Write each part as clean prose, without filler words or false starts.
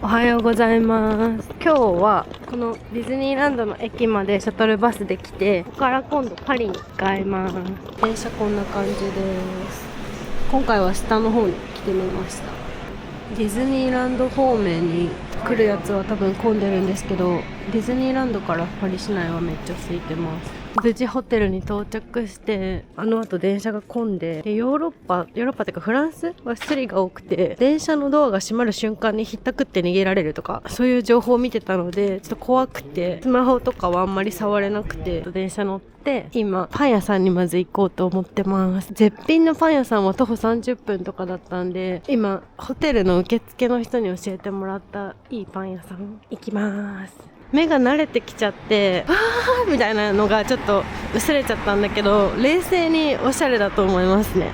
おはようございます。今日はこのディズニーランドの駅までシャトルバスで来て、ここから今度パリに向います。電車こんな感じです。今回は下の方に来てみました。ディズニーランド方面に来るやつは多分混んでるんですけど、ディズニーランドからパリ市内はめっちゃ空いてます。無事ホテルに到着して、あの後電車が混んで、ヨーロッパっていうかフランスはスリが多くて、電車のドアが閉まる瞬間にひったくって逃げられるとか、そういう情報を見てたのでちょっと怖くて、スマホとかはあんまり触れなくて、電車乗って今パン屋さんにまず行こうと思ってます。絶品のパン屋さんは徒歩30分とかだったんで、今ホテルの受付の人に教えてもらったいいパン屋さん行きます。目が慣れてきちゃって、みたいなのがちょっと薄れちゃったんだけど、冷静におしゃれだと思いますね。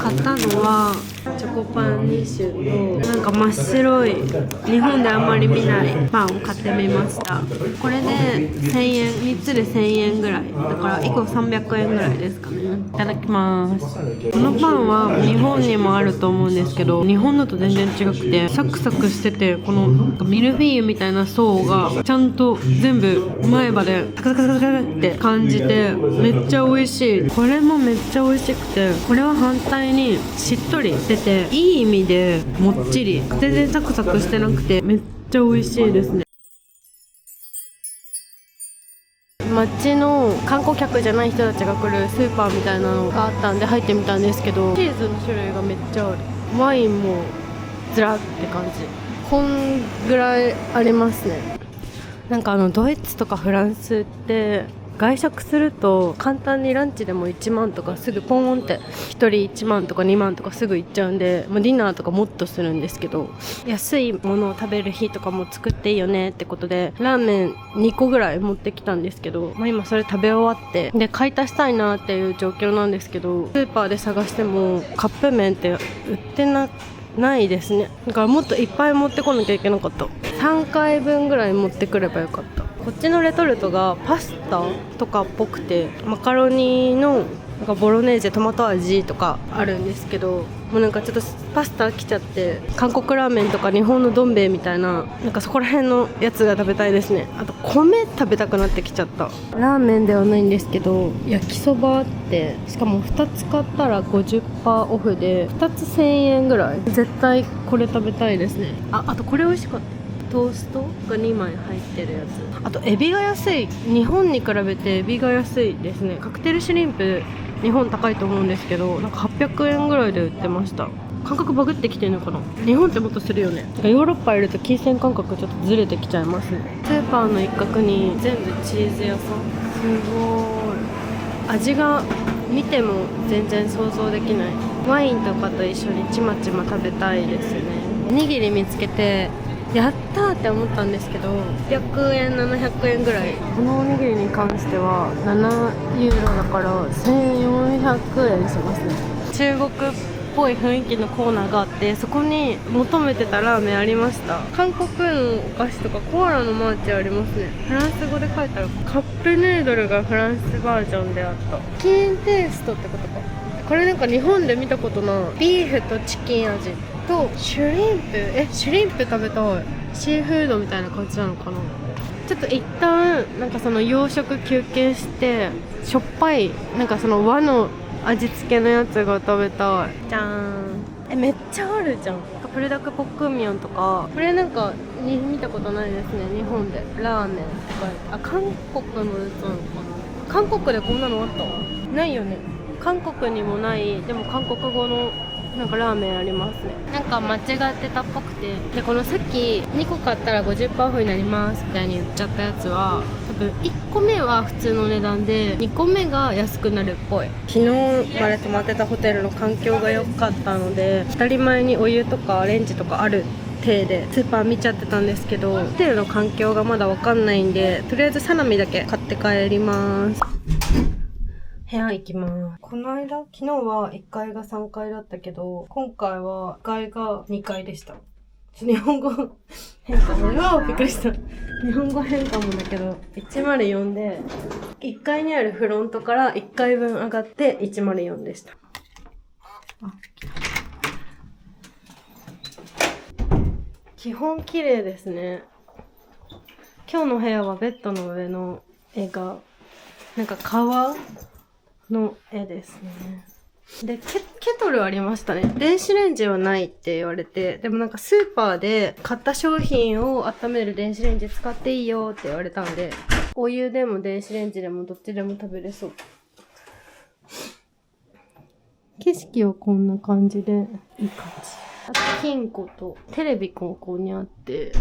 買ったのはチョコパン2種と、なんか真っ白い日本であんまり見ないパンを買ってみました。これで1000円、3つで1000円ぐらいだから1個300円ぐらいですかね。いただきます。このパンは日本にもあると思うんですけど、日本のと全然違くてサクサクしてて、このミルフィーユみたいな層がちゃんと全部前歯でサクサクサクサクって感じて、めっちゃ美味しい。これもめっちゃ美味しくて、これは反対にしっとりしてて、いい意味でもっちり、全然サクサクしてなくてめっちゃ美味しいですね。街の観光客じゃない人たちが来るスーパーみたいなのがあったんで入ってみたんですけど、チーズの種類がめっちゃある。ワインもずらって感じ。こんぐらいありますね。なんかドイツとかフランスって外食すると簡単にランチでも1万とかすぐポーンって1人1万とか2万とかすぐ行っちゃうんで、ディナーとかもっとするんですけど、安いものを食べる日とかも作っていいよねってことでラーメン2個ぐらい持ってきたんですけど、今それ食べ終わってで買い足したいなっていう状況なんですけど、スーパーで探してもカップ麺って売ってないですね。だからもっといっぱい持ってこなきゃいけなかった。3回分ぐらい持ってくればよかった。こっちのレトルトがパスタとかっぽくて、マカロニのなんかボロネーゼトマト味とかあるんですけど、もうなんかちょっとパスタ飽きちゃって、韓国ラーメンとか日本のどん兵衛みたいな、なんかそこら辺のやつが食べたいですね。あと米食べたくなってきちゃった。ラーメンではないんですけど、焼きそばあって、しかも2つ買ったら 50% オフで2つ1000円ぐらい。絶対これ食べたいですね。あとこれ美味しかった。トーストが2枚入ってるやつ。あとエビが安い。日本に比べてエビが安いですね。カクテルシュリンプ日本高いと思うんですけど、なんか800円ぐらいで売ってました。感覚バグってきてるのかな。日本ってもっとするよね。ヨーロッパいると金銭感覚ちょっとずれてきちゃいますね。スーパーの一角に全部チーズ屋さん。すごい。味が見ても全然想像できない。ワインとかと一緒にちまちま食べたいですね。おにぎり見つけてやったーって思ったんですけど、600円700円ぐらい。このおにぎりに関しては7ユーロだから1400円しますね。中国っぽい雰囲気のコーナーがあって、そこに求めてたラーメンありました。韓国のお菓子とかコアラのマーチありますね。フランス語で書いたらカップヌードルがフランスバージョンであった。チキンテイストってことか。これなんか日本で見たことないビーフとチキン味とシュリンプ。シュリンプ食べたい。シーフードみたいな感じなのかな。ちょっと一旦なんかその洋食休憩して、しょっぱいなんかその和の味付けのやつが食べたい。じゃーん。めっちゃあるじゃん。プルダクポックンミョンとか、これなんか見たことないですね、日本で。ラーメンとか。韓国のやつなのかな。韓国でこんなのあったわ。ないよね。韓国にもない。でも韓国語のなんかラーメンありますね。なんか間違ってたっぽくて、でこのさっき2個買ったら 50% オフになりますみたいに言っちゃったやつは、多分1個目は普通の値段で2個目が安くなるっぽい。昨日まで泊まってたホテルの環境が良かったので、当たり前にお湯とかレンジとかある体でスーパー見ちゃってたんですけど、ホテルの環境がまだ分かんないんで、とりあえずサラミだけ買って帰ります。部屋行きます。この間、昨日は1階が3階だったけど、今回は1階が2階でした。日本語変かも。びっくりした。日本語変かもだけど、104で、1階にあるフロントから1階分上がって104でした。基本綺麗ですね。今日の部屋はベッドの上の絵がなんか川の絵ですね。で、ケトルありましたね。電子レンジはないって言われて、でもなんかスーパーで買った商品を温める電子レンジ使っていいよって言われたんで、お湯でも電子レンジでもどっちでも食べれそう。景色はこんな感じでいい感じ。あと金庫とテレビここにあって、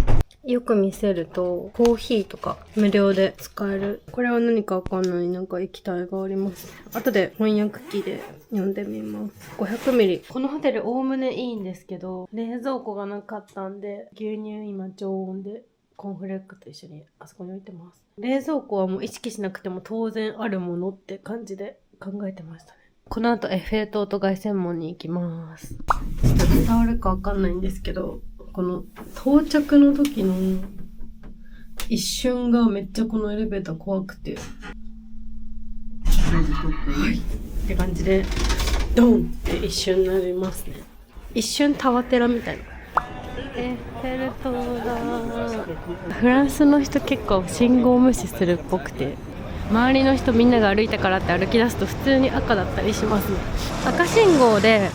よく見せるとコーヒーとか無料で使える。これは何かわかんないなんか液体があります。後で翻訳機で読んでみます。500ミリ。このホテルおおむねいいんですけど、冷蔵庫がなかったんで、牛乳今常温でコーンフレークと一緒にあそこに置いてます。冷蔵庫はもう意識しなくても当然あるものって感じで考えてましたね。この後エッフェル塔と凱旋門に行きます。ちょっと伝わるかわかんないんですけど、この到着の時の一瞬がめっちゃこのエレベーター怖くて、はいって感じでドンって一瞬なりますね。一瞬タワテラみたいな。エッフェル塔だ。フランスの人結構信号無視するっぽくて、周りの人みんなが歩いたからって歩き出すと普通に赤だったりしますね。赤信号で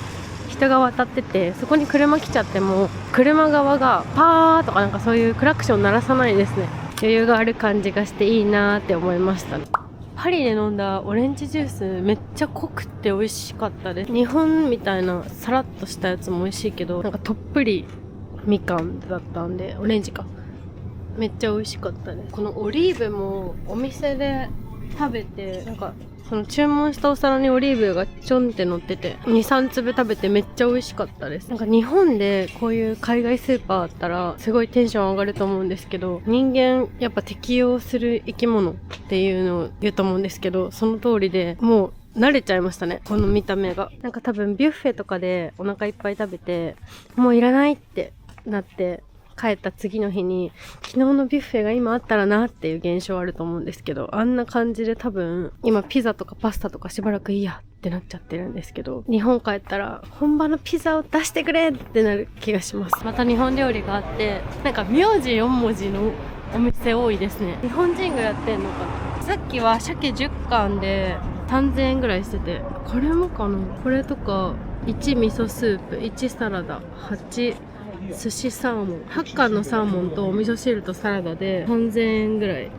人が渡ってて、そこに車来ちゃっても車側がパーとかなんかそういうクラクション鳴らさないですね。余裕がある感じがしていいなーって思いましたね。パリで飲んだオレンジジュースめっちゃ濃くて美味しかったです。日本みたいなサラッとしたやつも美味しいけど、なんかとっぷりみかんだったんで、オレンジかめっちゃ美味しかったです。このオリーブもお店で食べて、なんかその注文したお皿にオリーブがちょんって乗ってて 2,3 粒食べてめっちゃ美味しかったです。なんか日本でこういう海外スーパーあったらすごいテンション上がると思うんですけど、人間やっぱ適応する生き物っていうのを言うと思うんですけど、その通りでもう慣れちゃいましたね、この見た目が。なんか多分ビュッフェとかでお腹いっぱい食べてもういらないってなって帰った次の日に昨日のビュッフェが今あったらなっていう現象あると思うんですけど、あんな感じで多分今ピザとかパスタとかしばらくいいやってなっちゃってるんですけど、日本帰ったら本場のピザを出してくれってなる気がします。また日本料理があって、なんか名字4文字のお店多いですね。日本人がやってんのかな。さっきは鮭10貫で3000円ぐらいしてて、これもかな。これとか1味噌スープ、1サラダ、8寿司サーモン、8貫のサーモンとお味噌汁とサラダで3000円ぐらい。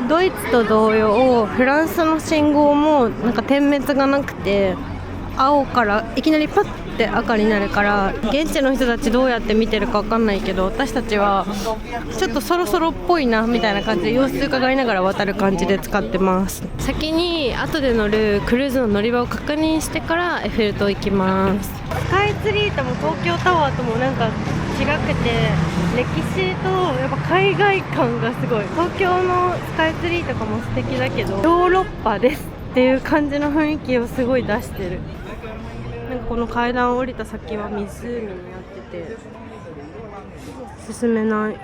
ドイツと同様フランスの信号もなんか点滅がなくて、青からいきなりパッて赤になるから、現地の人たちどうやって見てるか分かんないけど、私たちはちょっとそろそろっぽいなみたいな感じで様子伺いながら渡る感じで使ってます。先に後で乗るクルーズの乗り場を確認してからエッフェル塔行きます。スカイツリーとも東京タワーともなんか違くて、歴史とやっぱ海外感がすごい。東京のスカイツリーとかも素敵だけど、ヨーロッパですっていう感じの雰囲気をすごい出してる。なんかこの階段を降りた先は湖になってて進めない。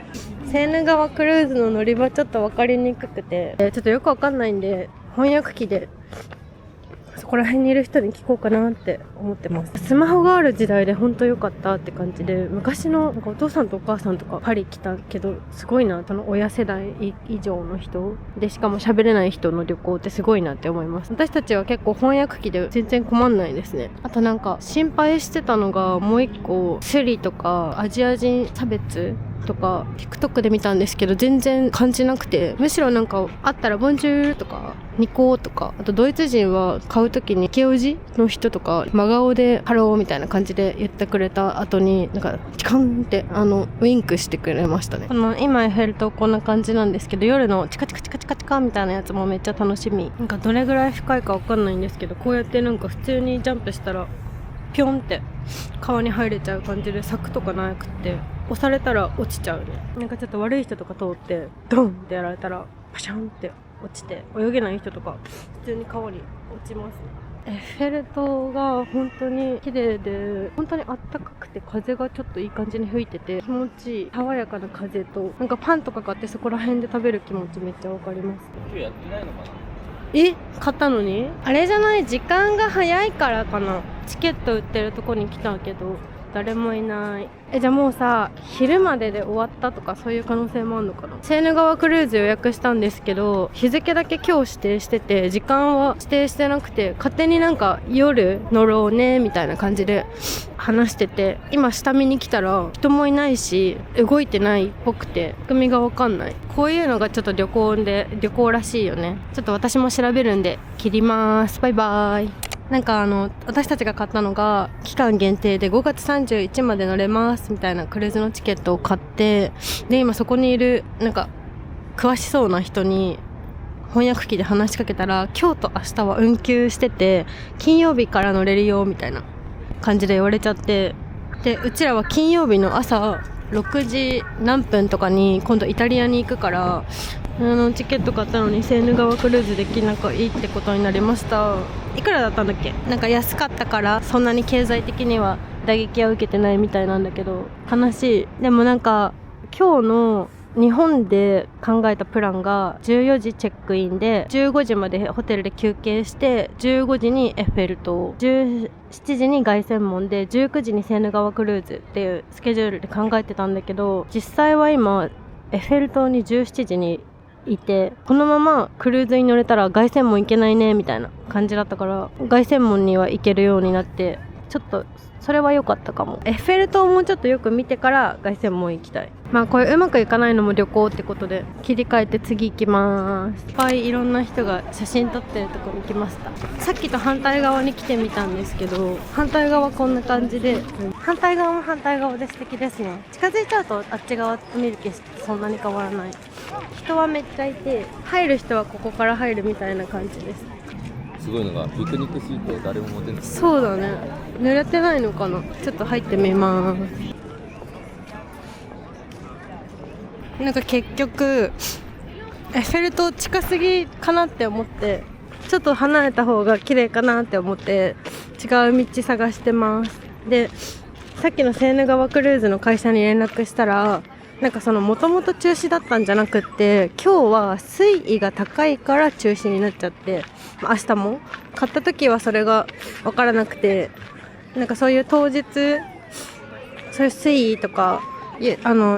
セーヌ川クルーズの乗り場ちょっと分かりにくくて、ちょっとよく分かんないんで翻訳機でそこら辺にいる人に聞こうかなって思ってます。スマホがある時代で本当良かったって感じで、昔のなんかお父さんとお母さんとかパリ来たけどすごいな、その親世代以上の人でしかも喋れない人の旅行ってすごいなって思います。私たちは結構翻訳機で全然困んないですね。あとなんか心配してたのがもう一個、スリとかアジア人差別とか TikTok で見たんですけど全然感じなくて、むしろなんかあったらボンジュールとかニコーとか、あとドイツ人は買うときにイケオジの人とか真顔でハローみたいな感じで言ってくれた後になんかチカンってウインクしてくれましたね。今エッフェル塔こんな感じなんですけど、夜のチカチカチカチカチカみたいなやつもめっちゃ楽しみ。なんかどれぐらい深いかわかんないんですけど、こうやってなんか普通にジャンプしたらピョンって川に入れちゃう感じで、柵とかなくって押されたら落ちちゃうね。なんかちょっと悪い人とか通ってドンってやられたらパシャンって落ちて、泳げない人とか普通に川に落ちますね。エッフェル塔が本当に綺麗で、本当にあったかくて風がちょっといい感じに吹いてて気持ちいい。爽やかな風となんかパンとか買ってそこら辺で食べる気持ちめっちゃわかります。今日やってないのかな。買ったのにあれじゃない、時間が早いからかな。チケット売ってるとこに来たけど誰もいない。じゃあもうさ、昼までで終わったとかそういう可能性もあるのかな。セーヌ川クルーズ予約したんですけど、日付だけ今日指定してて時間は指定してなくて、勝手になんか夜乗ろうねみたいな感じで話してて、今下見に来たら人もいないし動いてないっぽくて仕組みが分かんない。こういうのがちょっと旅行らしいよね。ちょっと私も調べるんで切ります。バイバイ。なんか私たちが買ったのが期間限定で5月31まで乗れますみたいなクルーズのチケットを買って、で今そこにいるなんか詳しそうな人に翻訳機で話しかけたら、今日と明日は運休してて金曜日から乗れるよみたいな感じで言われちゃって、でうちらは金曜日の朝6時何分とかに今度イタリアに行くから、チケット買ったのにセーヌ川クルーズできなくいいってことになりました。いくらだったんだっけ。なんか安かったからそんなに経済的には打撃は受けてないみたいなんだけど、悲しい。でもなんか今日の日本で考えたプランが14時チェックインで15時までホテルで休憩して、15時にエッフェル塔、17時に凱旋門で19時にセーヌ川クルーズっていうスケジュールで考えてたんだけど、実際は今エッフェル塔に17時にいて、このままクルーズに乗れたら凱旋門行けないねみたいな感じだったから、凱旋門には行けるようになって、ちょっとそれは良かったかも。エッフェル塔をもうちょっとよく見てから凱旋門行きたい。まあこれうまくいかないのも旅行ってことで切り替えて次行きます。いっぱいいろんな人が写真撮ってるとこに来ました。さっきと反対側に来てみたんですけど、反対側こんな感じで、反対側も反対側で素敵ですね。近づいちゃうとあっち側見る景色そんなに変わらない。人はめっちゃいて、入る人はここから入るみたいな感じです。すごいのがピクニックシート誰も持てない。そうだね、濡れてないのかな。ちょっと入ってみます。なんか結局エッフェル塔近すぎかなって思って、ちょっと離れた方が綺麗かなって思って違う道探してます。でさっきのセーヌ川クルーズの会社に連絡したら、なんかそのもともと中止だったんじゃなくって、今日は水位が高いから中止になっちゃって、明日も買った時はそれが分からなくて、なんかそういう当日そういう水位とか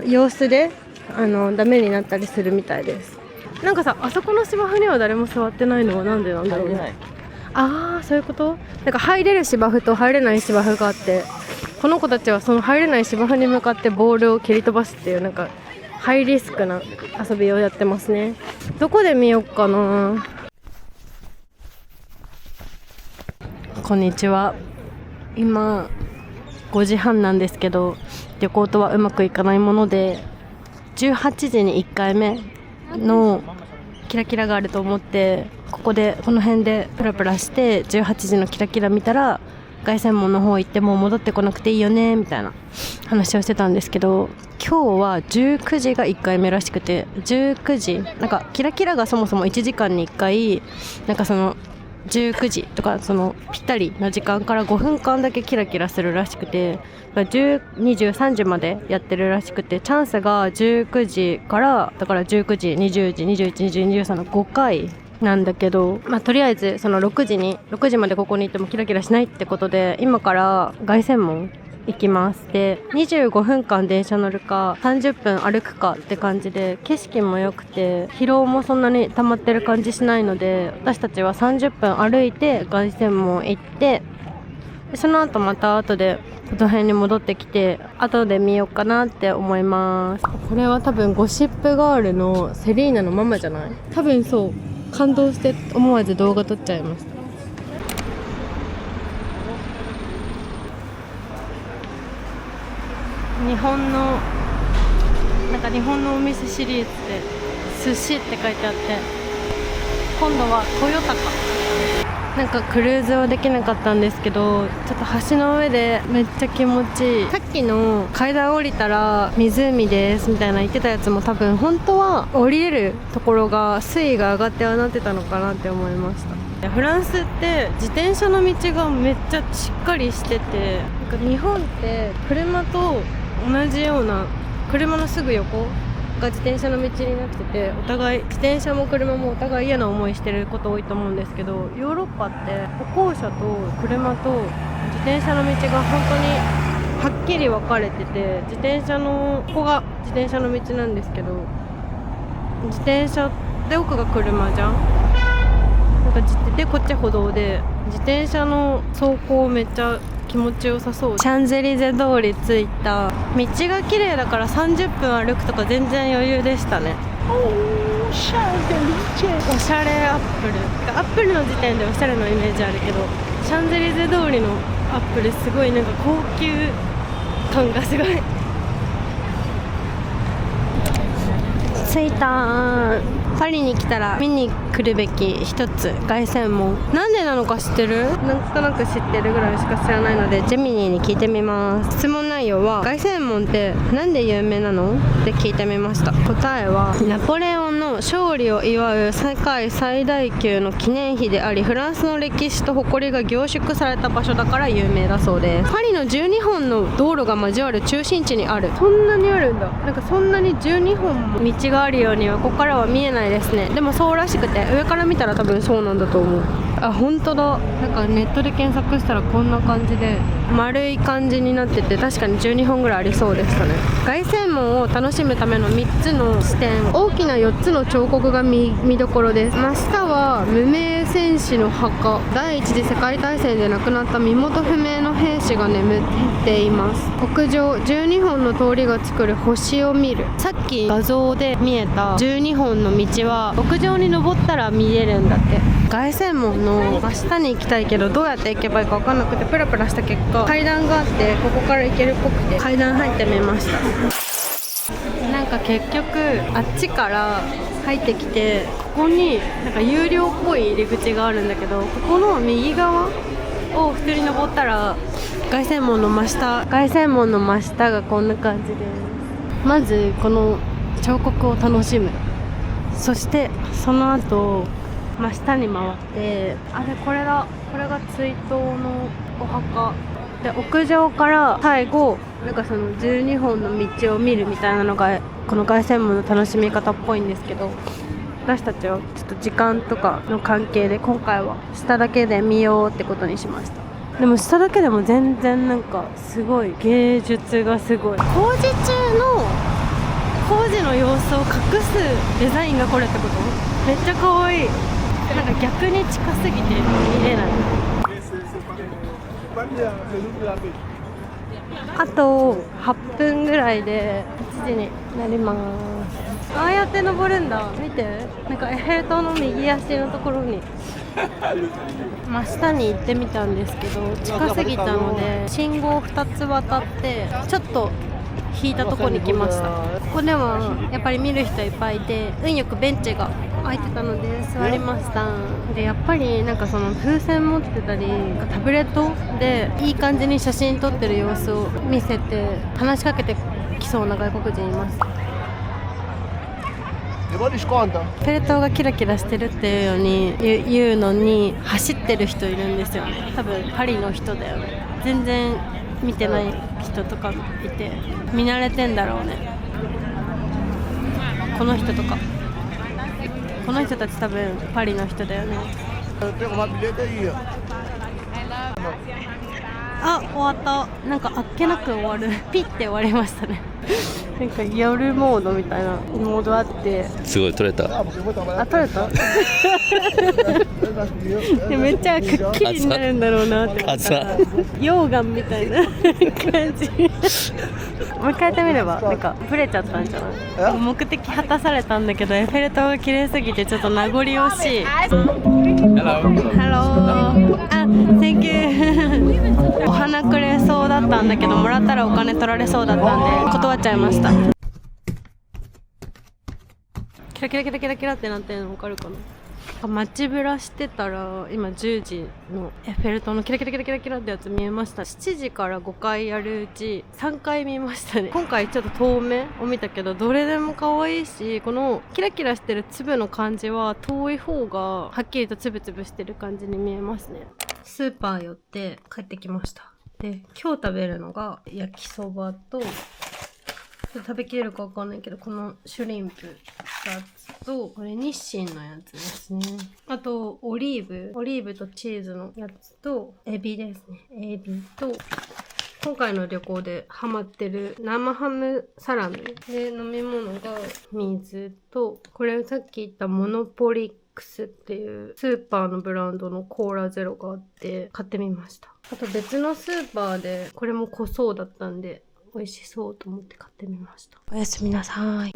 様子でダメになったりするみたいです。なんかさ、あそこの芝生には誰も座ってないのはなんでなんだろうね。ああ、そういうこと。なんか入れる芝生と入れない芝生があって、この子たちはその入れない芝生に向かってボールを蹴り飛ばすっていう、なんかハイリスクな遊びをやってますね。どこで見ようかな。こんにちは。今5時半なんですけど、旅行とはうまくいかないもので、18時に1回目のキラキラがあると思って、この辺でプラプラして18時のキラキラ見たら凱旋門の方行ってもう戻ってこなくていいよねみたいな話をしてたんですけど、今日は19時が1回目らしくて、19時なんかキラキラがそもそも1時間に1回、なんかその19時とかそのぴったりの時間から5分間だけキラキラするらしくて、23時までやってるらしくて、チャンスが19時からだから19時、20時、21、22、23の5回なんだけど、とりあえずその6時までここに行ってもキラキラしないってことで、今から凱旋門行きます。で25分間電車乗るか30分歩くかって感じで、景色も良くて疲労もそんなに溜まってる感じしないので、私たちは30分歩いて凱旋門行って、でその後また後でこの辺に戻ってきて後で見ようかなって思います。これは多分ゴシップガールのセリーナのママじゃない？多分そう。感動して思わず動画撮っちゃいました。日本のお店シリーズで寿司って書いてあって、今度は豊高。なんかクルーズはできなかったんですけど、ちょっと橋の上でめっちゃ気持ちいい。さっきの階段降りたら湖ですみたいな言ってたやつも、多分本当は降りれるところが水位が上がってはなってたのかなって思いました。フランスって自転車の道がめっちゃしっかりしてて、なんか日本って車と同じような、車のすぐ横が自転車の道になってて、お互い自転車も車もお互い嫌な思いしてること多いと思うんですけど、ヨーロッパって歩行者と車と自転車の道が本当にはっきり分かれてて、ここが自転車の道なんですけど、自転車で奥が車じゃん。でこっち歩道で、自転車の走行めっちゃ気持ちよさそう。シャンゼリゼ通り着いた。道が綺麗だから30分歩くとか全然余裕でしたね。おしゃれアップル。アップルの時点でおしゃれのイメージあるけど、シャンゼリゼ通りのアップルすごいなんか高級感がすごい。着いたー。パリに来たら見に来るべき一つ、凱旋門。なんでなのか知ってる？なんとなく知ってるぐらいしか知らないので、ジェミニーに聞いてみます。質問内容は、凱旋門ってなんで有名なの？って聞いてみました。答えは、ナポレオンの勝利を祝う世界最大級の記念碑であり、フランスの歴史と誇りが凝縮された場所だから有名だそうです。パリの12本の道路が交わる中心地にある。そんなにあるんだ。なんかそんなに12本も道があるようにはここからは見えないですね。でもそうらしくて、上から見たら多分そうなんだと思う。あ、本当だ。なんかネットで検索したらこんな感じで丸い感じになってて、確かに12本ぐらいありそうでしたね。凱旋門を楽しむための3つの視点、大きな4つの彫刻が 見どころです。真下は無名戦士の墓。第一次世界大戦で亡くなった身元不明の兵士が眠っています。屋上、12本の通りが作る星を見る。さっき画像で見えた12本の道は屋上に登ったら見えるんだって。凱旋門の真下に行きたいけど、どうやって行けばいいか分かんなくてプラプラした結果、階段があってここから行けるっぽくて階段入ってみました。なんか結局あっちから入ってきて、ここになんか有料っぽい入り口があるんだけど、ここの右側を普通に登ったら凱旋門の真下がこんな感じです。まずこの彫刻を楽しむ。そしてその後真下に回って、これが追悼のお墓で、屋上から最後なんかその12本の道を見るみたいなのがこの凱旋門の楽しみ方っぽいんですけど、私たちはちょっと時間とかの関係で今回は下だけで見ようってことにしました。でも下だけでも全然なんかすごい芸術がすごい。工事中の工事の様子を隠すデザインがこれってこと？めっちゃ可愛い。なんか逆に近すぎて見れない。あと8分ぐらいで1時になります。ああやって登るんだ。見て、なんかエッフェル塔の右足のところに真下に行ってみたんですけど、近すぎたので信号2つ渡ってちょっと引いたところに来ました。ここではやっぱり見る人いっぱいいて、運よくベンチが空いてたので座りました。でやっぱりなんかその風船持ってたりタブレットでいい感じに写真撮ってる様子を見せて話しかけてきそうな外国人います。エッフェル塔がキラキラしてるっていうのに走ってる人いるんですよね。多分パリの人だよね。全然見てない人とかいて、見慣れてんだろうね。この人とか、この人たち多分パリの人だよね。あ、終わった。なんかあっけなく終わる。ピッて終わりましたね。なんか夜モードみたいなモードあって、すごい撮れた。あ、撮れた？でめっちゃくっきりになるんだろうなって思ったら溶岩みたいな感じ。もう一回やってみれば、なんかブレちゃったんじゃない？目的果たされたんだけどエッフェル塔が綺麗すぎてちょっと名残惜しい。Hello。あ、Thank you。お花くれそうだったんだけど、もらったらお金取られそうだったんで断っちゃいました。キラキラキラキラキラってなってるの分かるかな。待ちぶらしてたら今10時のエッフェル塔のキラキラキラキラキラってやつ見えました。7時から5回やるうち3回見ましたね。今回ちょっと遠目を見たけどどれでも可愛いし、このキラキラしてる粒の感じは遠い方がはっきりとつぶつぶしてる感じに見えますね。スーパー寄って帰ってきました。で今日食べるのが焼きそばと食べきれるかわかんないけど、このシュリンプ2つと、これ日清のやつですね。あとオリーブとチーズのやつとエビですね。エビと今回の旅行でハマってる生ハムサラミで、飲み物が水と、これさっき言ったモノポリックスっていうスーパーのブランドのコーラゼロがあって買ってみました。あと別のスーパーでこれも濃そうだったんで美味しそうと思って買ってみました。おやすみなさい。